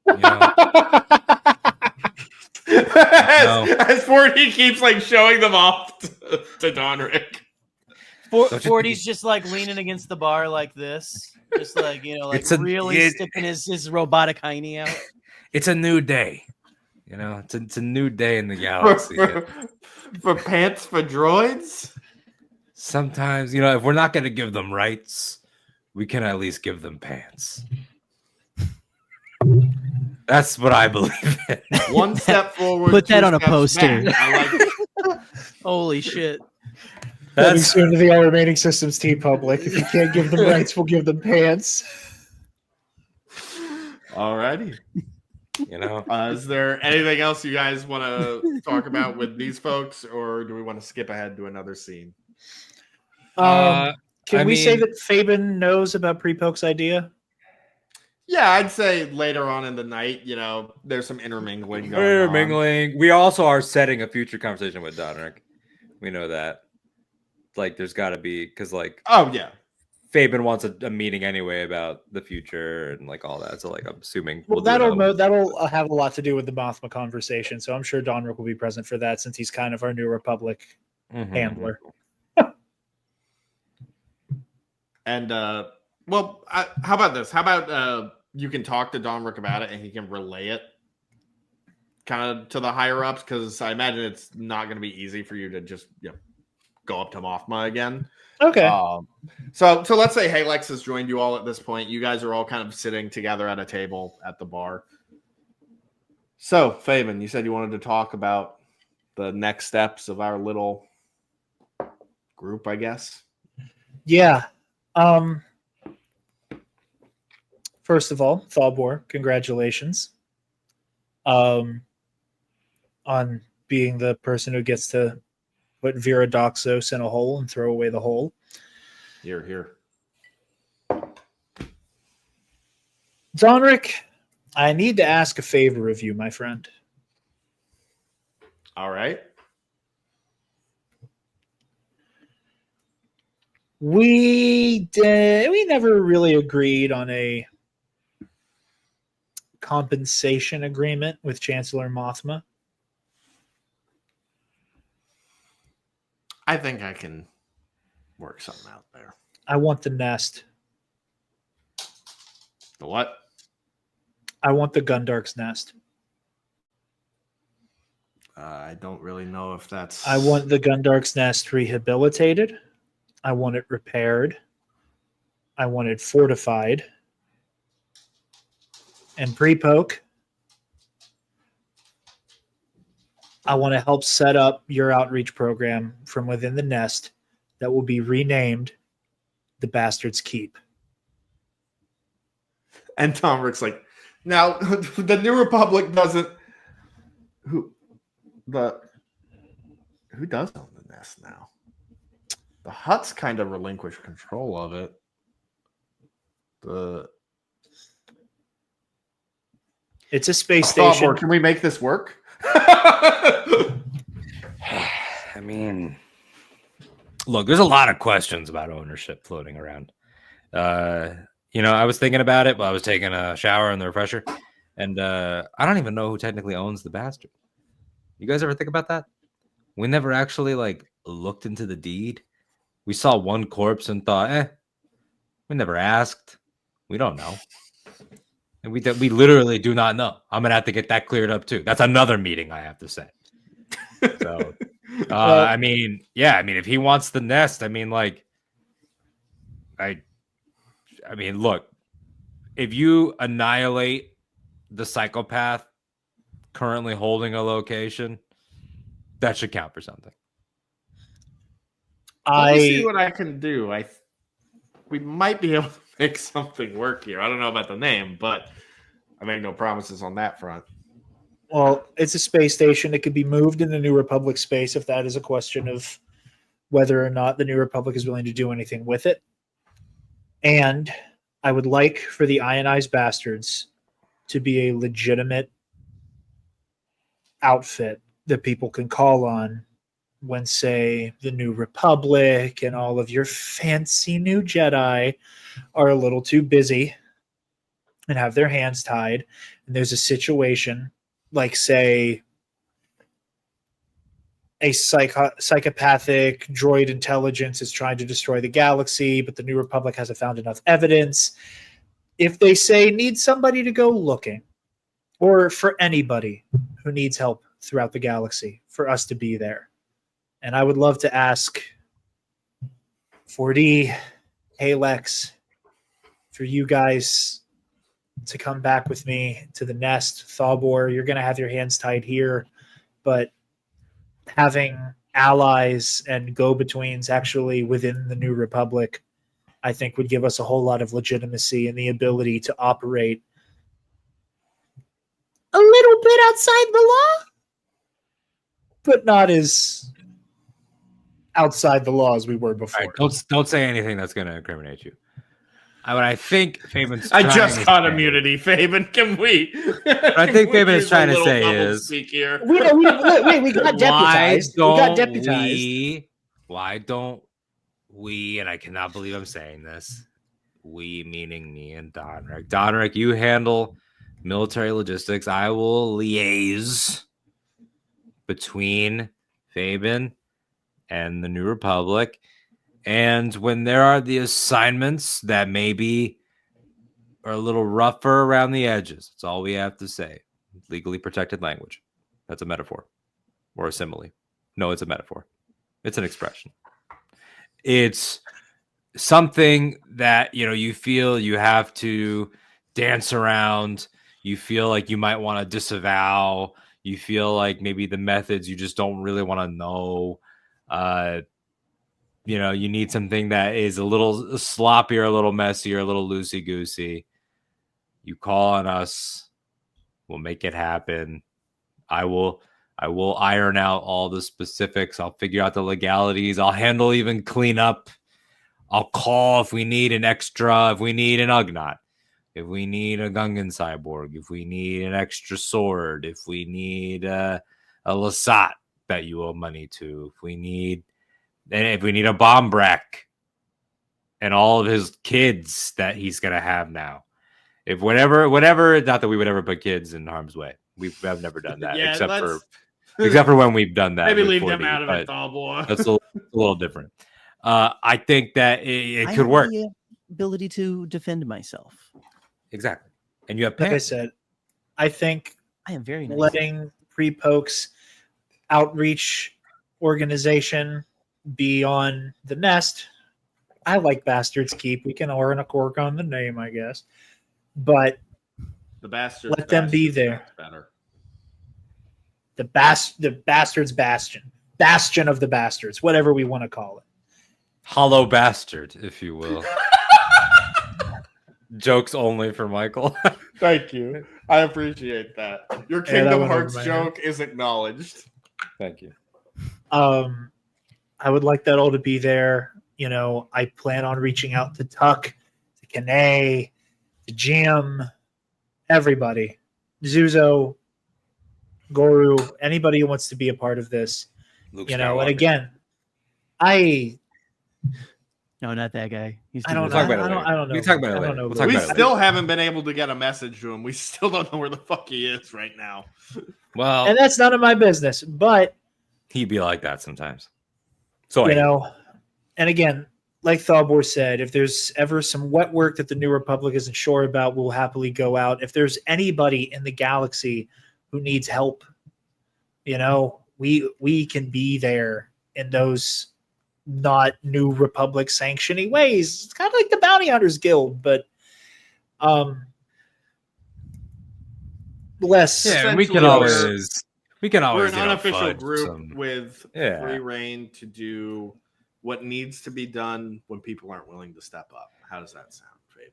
You know, as 40 keeps like showing them off to Donrick. 40's just like leaning against the bar like this, just like, you know, like sticking his robotic hiney out. It's a new day, you know. It's a new day in the galaxy. For pants for droids. Sometimes, you know, if we're not going to give them rights, we can at least give them pants. That's what I believe in. One step forward. Put that on a poster. I like it. Holy shit. That's soon to the All Remaining Systems team public. If you can't give them rights, we'll give them pants. Alrighty. You know, is there anything else you guys want to talk about with these folks, or do we want to skip ahead to another scene? Can we say that Fabian knows about Pre-Poke's idea? Yeah, I'd say later on in the night, you know, there's some intermingling going on. We also are setting a future conversation with Donrick. We know that. Like, there's got to be, because like, oh yeah, Fabian wants a meeting anyway about the future and like all that. So like, I'm assuming Well, do another one. that'll have a lot to do with the Mothma conversation. So I'm sure Donrick will be present for that since he's kind of our New Republic handler. And well, how about this? How about you can talk to Donrick about it and he can relay it kind of to the higher ups, because I imagine it's not going to be easy for you to just go up to Mothma again. Okay. So let's say Halex has joined you all at this point. You guys are all kind of sitting together at a table at the bar. So, Fabian, you said you wanted to talk about the next steps of our little group, I guess. Yeah. First of all, Thalbor, congratulations. On being the person who gets to put Viradoxos in a hole and throw away the hole. Here. Donrick, I need to ask a favor of you, my friend. All right. We never really agreed on a compensation agreement with Chancellor Mothma. I think I can work something out there. I want the nest. The what? I want the Gundark's nest. I don't really know if that's... I want the Gundark's nest rehabilitated. I want it repaired. I want it fortified. And pre-poke, I want to help set up your outreach program from within the nest that will be renamed the Bastards Keep. And Tom Rick's like, now the New Republic doesn't. Who does own the nest now? The Hutt's kind of relinquished control of it. It's a space station. Can we make this work? I mean, look, there's a lot of questions about ownership floating around. I was thinking about it while I was taking a shower in the refresher, and I don't even know who technically owns the bastard. You guys ever think about that? We never actually looked into the deed. We saw one corpse and thought, we never asked. We don't know. And we literally do not know. I'm going to have to get that cleared up too. That's another meeting I have to set. So, if he wants the nest, look, if you annihilate the psychopath currently holding a location, that should count for something. Let me see what I can do. We might be able to make something work here. I don't know about the name, but I make no promises on that front. Well, it's a space station. It could be moved in the New Republic space if that is a question of whether or not the New Republic is willing to do anything with it. And I would like for the Ionized Basterds to be a legitimate outfit that people can call on when, say, the New Republic and all of your fancy new Jedi are a little too busy and have their hands tied. And there's a situation like, say, a psychopathic droid intelligence is trying to destroy the galaxy, but the New Republic hasn't found enough evidence. If they say need somebody to go looking, or for anybody who needs help throughout the galaxy, for us to be there. And I would love to ask 4D, Halex, for you guys to come back with me to the nest. Thalbor, you're going to have your hands tied here, but having allies and go-betweens actually within the New Republic, I think would give us a whole lot of legitimacy and the ability to operate a little bit outside the law, but not as outside the law as we were before. Right, don't say anything that's going to incriminate you. I think Fabian's I just got immunity, Fabian. Can we? I think Fabian is trying to say is here. We got deputized. Why don't we? And I cannot believe I'm saying this. We meaning me and Donrick. Donrick, you handle military logistics. I will liaise between Fabian and the New Republic. And when there are the assignments that maybe are a little rougher around the edges, that's all we have to say. Legally protected language. That's a metaphor or a simile. No, it's a metaphor. It's an expression. It's something that, you feel you have to dance around. You feel like you might want to disavow. You feel like maybe the methods you just don't really want to know. You need something that is a little sloppier, a little messier, a little loosey-goosey. You call on us. We'll make it happen. I will iron out all the specifics. I'll figure out the legalities. I'll handle even cleanup. I'll call if we need an extra, if we need an Ugnaught, if we need a Gungan cyborg, if we need an extra sword, if we need a Lasat that you owe money to, if we need a Bombrak and all of his kids that he's going to have now. If whatever, not that we would ever put kids in harm's way. I've never done that except for when we've done that. Maybe leave 4D, them out of it, boy. That's a little different. I think that it could work. The ability to defend myself. Exactly. And you have like I said, I think I am very nice. Letting Pre-Pokes outreach organization be on the nest. I like Bastards Keep. We can earn a cork on the name, I guess. But the Bastards, let them be there. Better. The Bastards Bastion. Bastion of the Bastards, whatever we want to call it. Hollow bastard, if you will. Jokes only for Michael. Thank you. I appreciate that. Your Kingdom Hearts joke is acknowledged. Thank you. I would like that all to be there. I plan on reaching out to Tuck, to Kane, to Jim, everybody. Zuzo, Goru, anybody who wants to be a part of this. Luke and Skywalker. Again, No, not that guy. I don't know. We can talk about it later. We still haven't been able to get a message to him. We still don't know where the fuck he is right now. Well, and that's none of my business. But he'd be like that sometimes. So and again, like Thalbor said, if there's ever some wet work that the New Republic isn't sure about, we'll happily go out. If there's anybody in the galaxy who needs help, we can be there in those not New Republic sanctioning ways. It's kind of like the Bounty Hunters Guild, but less. Yeah, we can always. We're an unofficial group with free reign to do what needs to be done when people aren't willing to step up. How does that sound, Fabian?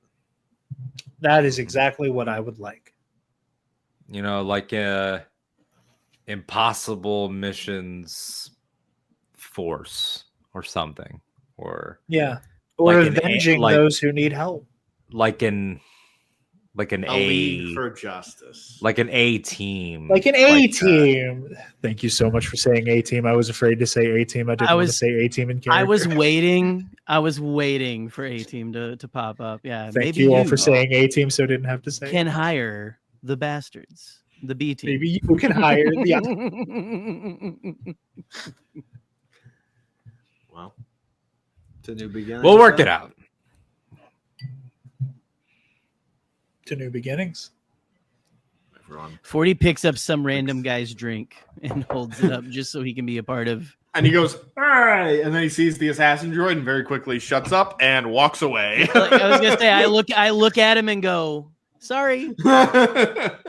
That is exactly what I would like. Like impossible missions force or something, or like avenging those who need help, like an a League for Justice, like an A team, team. Thank you so much for saying A team. I was afraid to say A team. I didn't want to say A team in character. I was waiting for A team to pop up. Yeah, thank you all for saying A team, so I didn't have to say. Can hire the Bastards, the B team. Maybe you can hire the. Well, to new beginnings. We'll work it out. To new beginnings. 40 picks up some random guy's drink and holds it up just so he can be a part of. And he goes, all right. And then he sees the assassin droid and very quickly shuts up and walks away. Like I was going to say, I look at him and go, sorry. All right.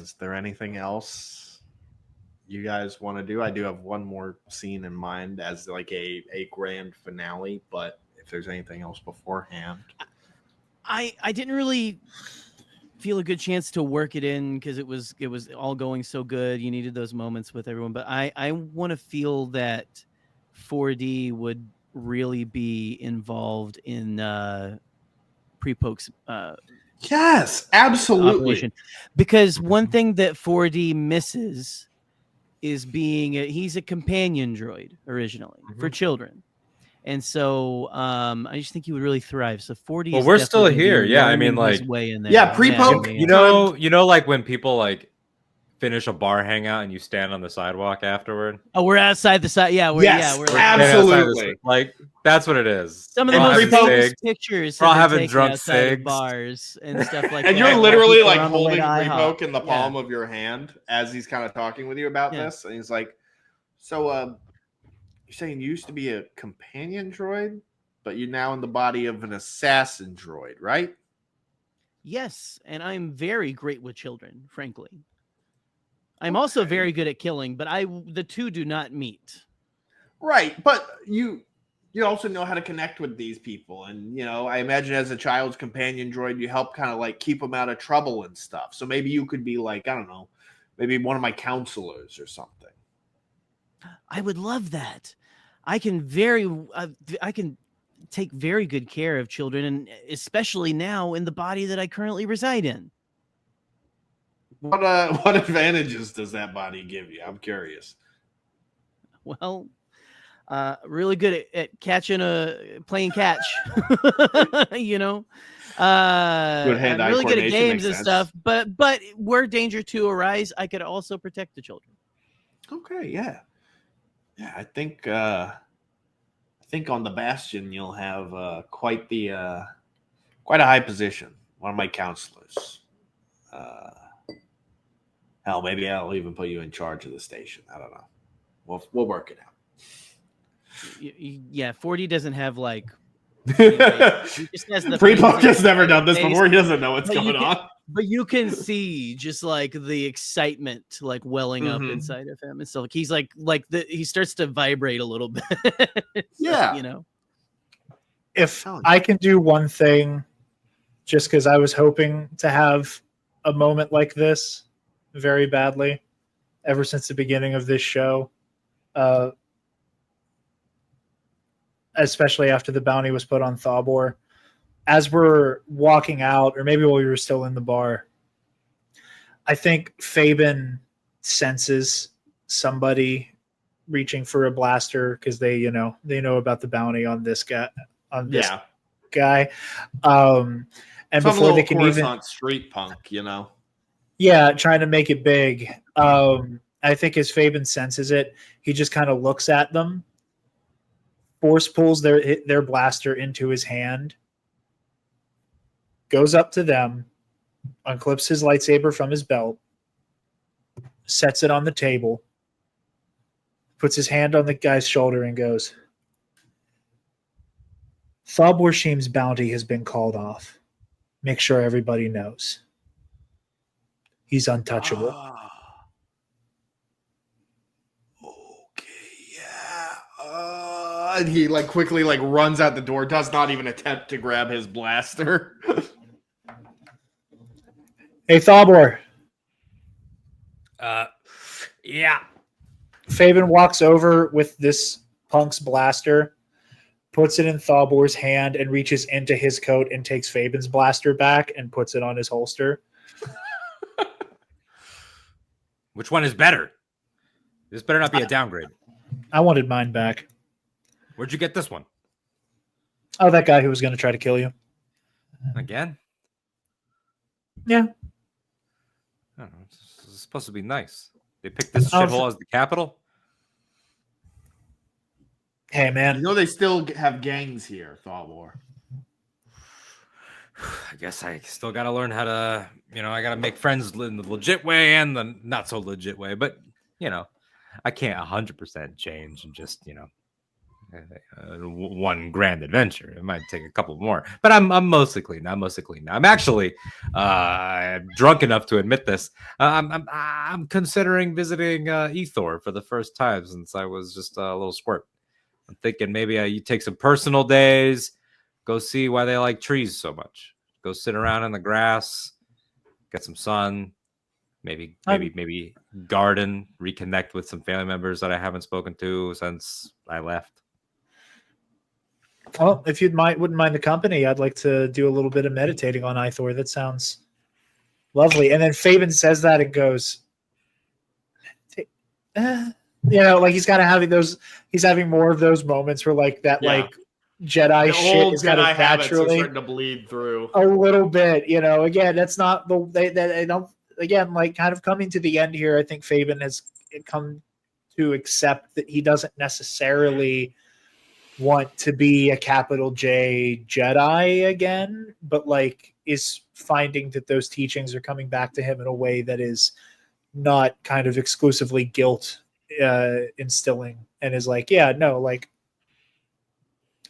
Is there anything else you guys want to do? I do have one more scene in mind as like a grand finale, but if there's anything else beforehand. I didn't really feel a good chance to work it in because it was all going so good. You needed those moments with everyone, but I want to feel that 4D would really be involved in pre-pokes yes, absolutely. operation. Because one thing that 4D misses is being he's a companion droid originally for children. And so I just think he would really thrive. So 40 Well, is we're definitely still here. Yeah, I mean, his like, way in there. Yeah, pre-poke. you know, like when people like finish a bar hangout and you stand on the sidewalk afterward. Oh, we're outside the side. Yeah, we're like, absolutely. Like that's what it is. Some of the most famous pictures have been taken drunk outside of bars and stuff like and that. And you're literally like holding pre-poke in the palm of your hand as he's kind of talking with you about this. And he's like, so you're saying you used to be a companion droid, but you're now in the body of an assassin droid, right? Yes, and I'm very great with children, frankly. I'm also very good at killing, but the two do not meet. Right, but you also know how to connect with these people, and you know, I imagine as a child's companion droid, you help kind of like keep them out of trouble and stuff. So maybe you could be like, I don't know, maybe one of my counselors or something. I would love that. I can take very good care of children, and especially now in the body that I currently reside in. What advantages does that body give you? I'm curious. Well, really good at playing catch. You know, good hand-eye really good at games and sense. stuff. But were danger to arise, I could also protect the children. Okay, yeah. I think on the Bastion you'll have quite a high position. One of my counselors. Hell, maybe I'll even put you in charge of the station. I don't know. We'll work it out. Yeah, 40 doesn't have like. He just has the pre-poke has never done this before. He doesn't know what's going on. But you can see just like the excitement like welling up inside of him, and so like he's like he starts to vibrate a little bit. So, you know. If I can do one thing, just because I was hoping to have a moment like this very badly ever since the beginning of this show, especially after the bounty was put on Thabor. As we're walking out, or maybe while we were still in the bar, I think Fabian senses somebody reaching for a blaster because they know about the bounty on this guy. And some before they can even street punk, trying to make it big. I think as Fabian senses it, he just kind of looks at them, force pulls their blaster into his hand, goes up to them, unclips his lightsaber from his belt, sets it on the table, puts his hand on the guy's shoulder and goes, Thabor Sheem's bounty has been called off. Make sure everybody knows. He's untouchable. And he like quickly like runs out the door, does not even attempt to grab his blaster. Hey, Thabor. Yeah. Fabian walks over with this punk's blaster, puts it in Thabor's hand, and reaches into his coat and takes Fabian's blaster back and puts it on his holster. Which one is better? This better not be a downgrade. I wanted mine back. Where'd you get this one? Oh, that guy who was going to try to kill you. Again? Yeah. I don't know. It's supposed to be nice. They picked this shithole as the capital? Hey, man. They still have gangs here, Thabor. I guess I still got to learn how to, I got to make friends in the legit way and the not so legit way. But, I can't 100% change and just, one grand adventure. It might take a couple more, but I'm mostly clean. I'm actually drunk enough to admit this. I'm considering visiting Ethor for the first time since I was just a little squirt. I'm thinking maybe you take some personal days, go see why they like trees so much. Go sit around in the grass, get some sun, maybe garden, reconnect with some family members that I haven't spoken to since I left. Well, if wouldn't mind the company, I'd like to do a little bit of meditating on Ithor. That sounds lovely. And then Fabian says that and goes, like he's kind of having those. He's having more of those moments where like that, like Jedi the shit old is Jedi kind of habits are naturally starting to bleed through a little bit. Again, that's not the they don't. Again, like kind of coming to the end here, I think Fabian has come to accept that he doesn't necessarily want to be a capital J Jedi again, but like is finding that those teachings are coming back to him in a way that is not kind of exclusively guilt instilling, and is like, yeah, no, like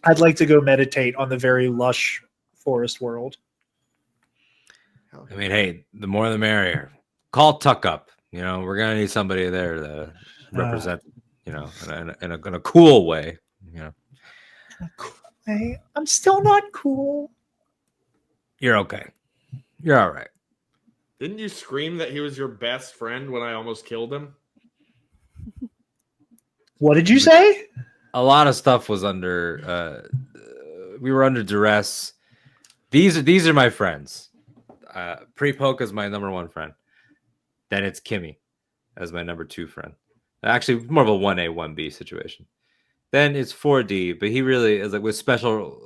I'd like to go meditate on the very lush forest world. I mean, hey, the more the merrier. Call Tuck up. We're gonna need somebody there to represent, in a cool way. Hey, I'm still not cool. You're okay. You're all right. Didn't you scream that he was your best friend when I almost killed him? What did you say? A lot of stuff was under. We were under duress. These are my friends. Pre-Poke is my number one friend. Then it's Kimmy as my number two friend. Actually, more of a 1A, 1B situation. Then it's 4D, but he really is like with special,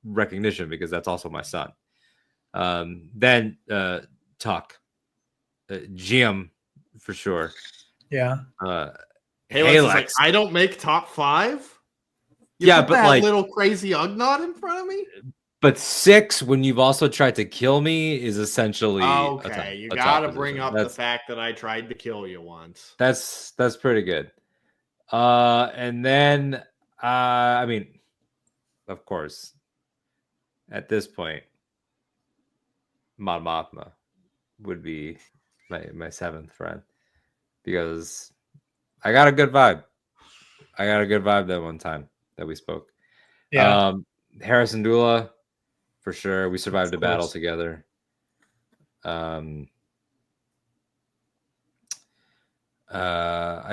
recognition because that's also my son. Then Tuck, Jim for sure. Yeah. Hey, like, I don't make top 5. But that like little crazy Ugnaught in front of me. But 6, when you've also tried to kill me, is essentially okay. You gotta bring up the fact that I tried to kill you once. That's pretty good. And then I mean, of course, at this point, Mon Mothma would be my 7th friend because I got a good vibe. That one time that we spoke. Yeah. Harrison Dula. For sure, we survived a battle together. I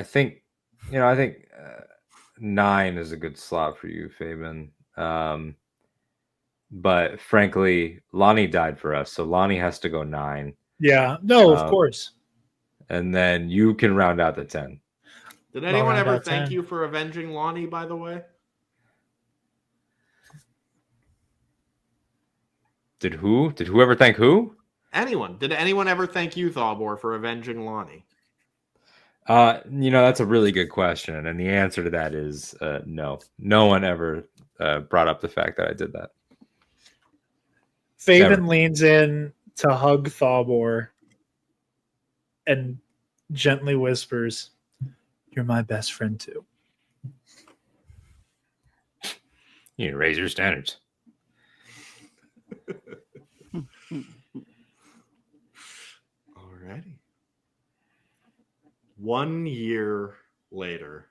think 9 is a good slot for you, Fabian. But frankly, Lonnie died for us, so Lonnie has to go 9. Yeah, no, of course. And then you can round out the 10. Did anyone ever thank you for avenging Lonnie, by the way? Did whoever thank who? Anyone. Did anyone ever thank you, Thobor, for avenging Lonnie? That's a really good question. And the answer to that is no. No one ever brought up the fact that I did that. Fabian leans in to hug Thobor and gently whispers, "You're my best friend too." You need to raise your standards. Alrighty. 1 year later.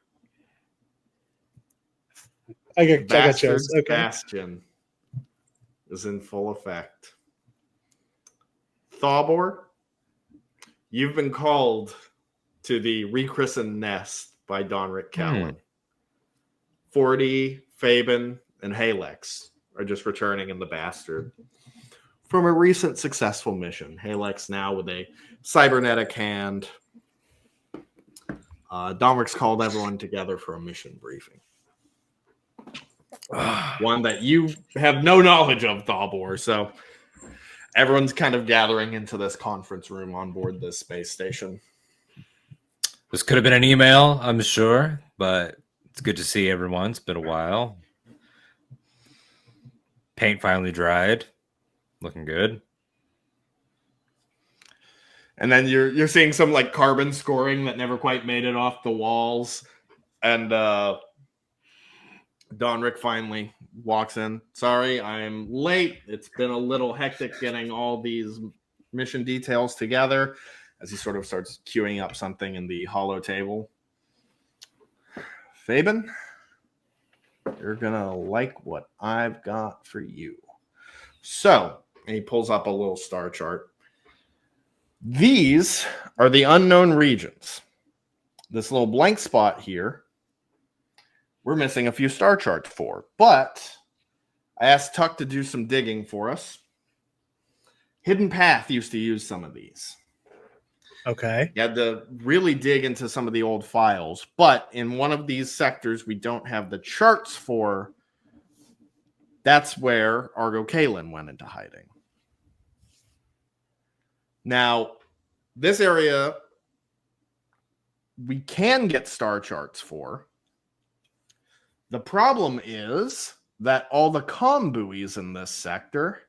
I got chills. Okay. Bastion is in full effect. Thobor, you've been called to the rechristened nest by Donric Cowan. 40, Fabian, and Halex are just returning in the Bastard from a recent successful mission. Halex now with a cybernetic hand. Donric's called everyone together for a mission briefing. One that you have no knowledge of, Thobor. So everyone's kind of gathering into this conference room on board this space station. This could have been an email, I'm sure, but it's good to see everyone. It's been a while. Paint finally dried. Looking good. And then you're seeing some like carbon scoring that never quite made it off the walls. And Donric finally walks in. Sorry, I'm late. It's been a little hectic getting all these mission details together as he sort of starts queuing up something in the hollow table. Fabian, you're going to like what I've got for you. So, and he pulls up a little star chart. These are the unknown regions. This little blank spot here we're missing a few star charts for. But I asked Tuck to do some digging for us. Hidden Path used to use some of these. Okay. You had to really dig into some of the old files. But in one of these sectors we don't have the charts for, that's where Argo Kalen went into hiding. Now, this area we can get star charts for. The problem is that all the comm buoys in this sector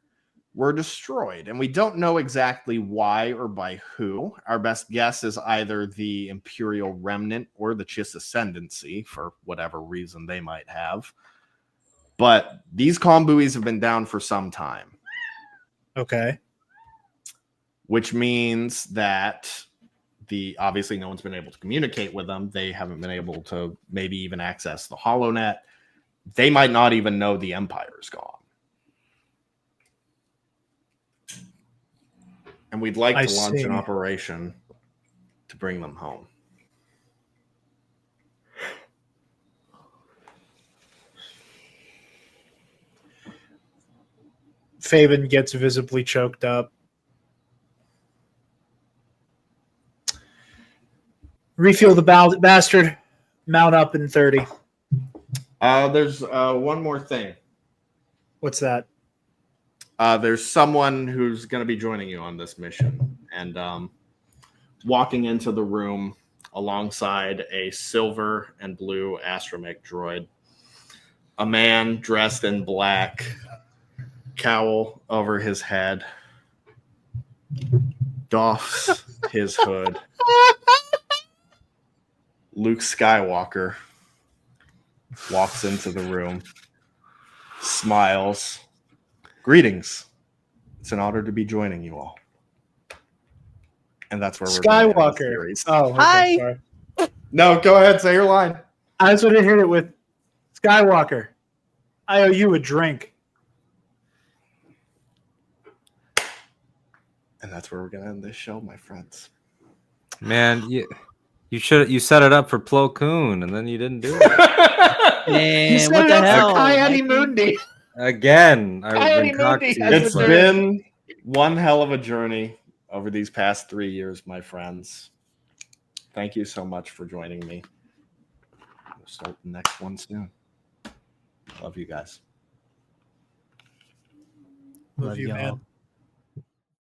were destroyed, and we don't know exactly why or by who. Our best guess is either the Imperial Remnant or the Chiss Ascendancy, for whatever reason they might have. But these comm buoys have been down for some time. Okay. Which means that obviously no one's been able to communicate with them. They haven't been able to maybe even access the HoloNet. They might not even know the Empire's gone. And we'd like to launch an operation to bring them home. Faven gets visibly choked up. Refuel the bastard. Mount up in 30. There's one more thing. What's that? There's someone who's going to be joining you on this mission. And walking into the room alongside a silver and blue astromech droid. A man dressed in black, cowl over his head, doffs his hood. Luke Skywalker walks into the room, smiles. Greetings. It's an honor to be joining you all. And that's where we're Skywalker. Oh, okay, hi. Sorry. No, go ahead. Say your line. I just want to hit it with Skywalker. I owe you a drink. And that's where we're going to end this show, my friends. Man, you set it up for Plo Koon, and then you didn't do it. Man, what the hell? Coyote Mundi. Again, It's been one hell of a journey over these past 3 years, my friends. Thank you so much for joining me. We'll start the next one soon. Love you guys. Love you, man.